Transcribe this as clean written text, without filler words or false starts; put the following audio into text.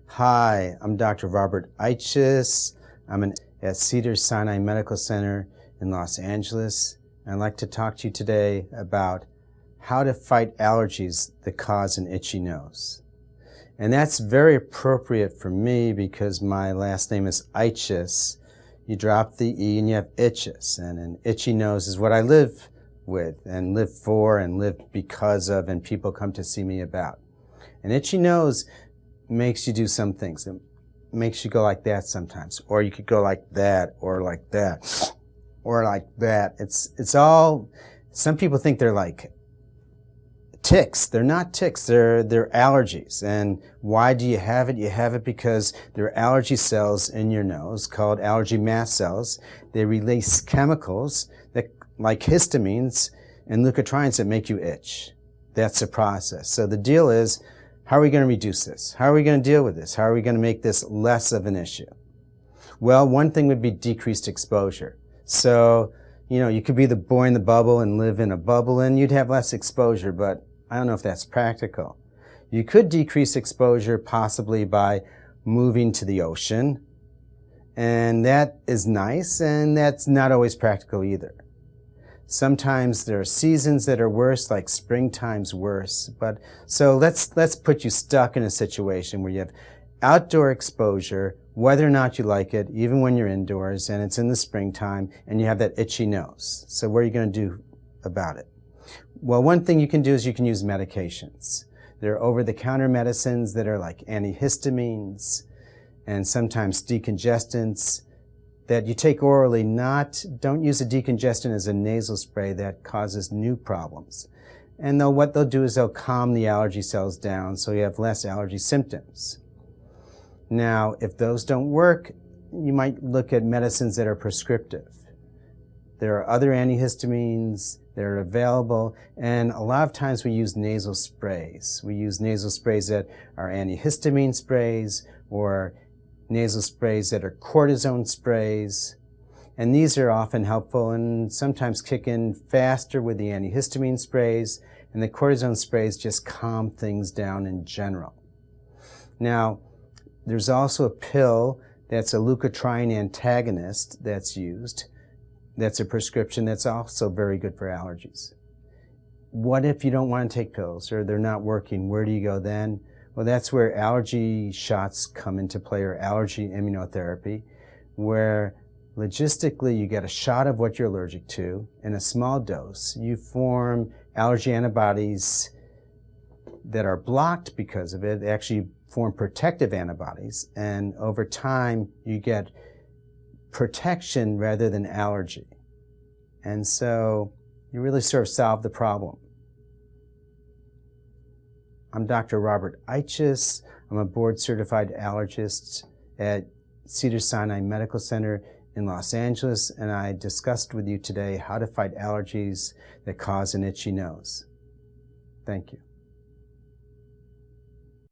Hi, I'm Dr. Robert Eitches. At Cedars-Sinai Medical Center in Los Angeles. I'd like to talk to you today about how to fight allergies that cause an itchy nose. And that's very appropriate for me because my last name is Eitches. You drop the E and you have itches. And an itchy nose is what I live with and live for and live because of, and people come to see me about. An itchy nose makes you do some things. It makes you go like that sometimes, or you could go like that, or like that, or like that. It's all, some people think they're like ticks. They're not ticks, they're allergies. And why do you have it? You have it because there are allergy cells in your nose called allergy mast cells. They release chemicals that, like histamines and leukotrienes, that make you itch. That's the process. So the deal is, how are we going to reduce this? How are we going to deal with this? How are we going to make this less of an issue? Well, one thing would be decreased exposure. So, you could be the boy in the bubble and live in a bubble and you'd have less exposure, but I don't know if that's practical. You could decrease exposure possibly by moving to the ocean, and that is nice, and that's not always practical either. Sometimes there are seasons that are worse, like springtime's worse. But so let's put you stuck in a situation where you have outdoor exposure, whether or not you like it, even when you're indoors, and it's in the springtime, and you have that itchy nose. So what are you going to do about it? Well, one thing you can do is you can use medications. There are over-the-counter medicines that are like antihistamines and sometimes decongestants that you take orally. Don't use a decongestant as a nasal spray. That causes new problems. And what they'll do is they'll calm the allergy cells down so you have less allergy symptoms. Now, if those don't work, you might look at medicines that are prescriptive. There are other antihistamines that are available, and a lot of times we use nasal sprays. We use nasal sprays that are antihistamine sprays, or nasal sprays that are cortisone sprays, and these are often helpful and sometimes kick in faster with the antihistamine sprays, and the cortisone sprays just calm things down in general. Now, there's also a pill that's a leukotriene antagonist that's used. That's a prescription that's also very good for allergies. What if you don't want to take pills or they're not working? Where do you go then? Well, that's where allergy shots come into play, or allergy immunotherapy, where logistically you get a shot of what you're allergic to in a small dose. You form allergy antibodies that are blocked because of it. They actually form protective antibodies, and over time you get protection rather than allergy. And so you really sort of solve the problem. I'm Dr. Robert Eitches. I'm a board-certified allergist at Cedars-Sinai Medical Center in Los Angeles, and I discussed with you today how to fight allergies that cause an itchy nose. Thank you.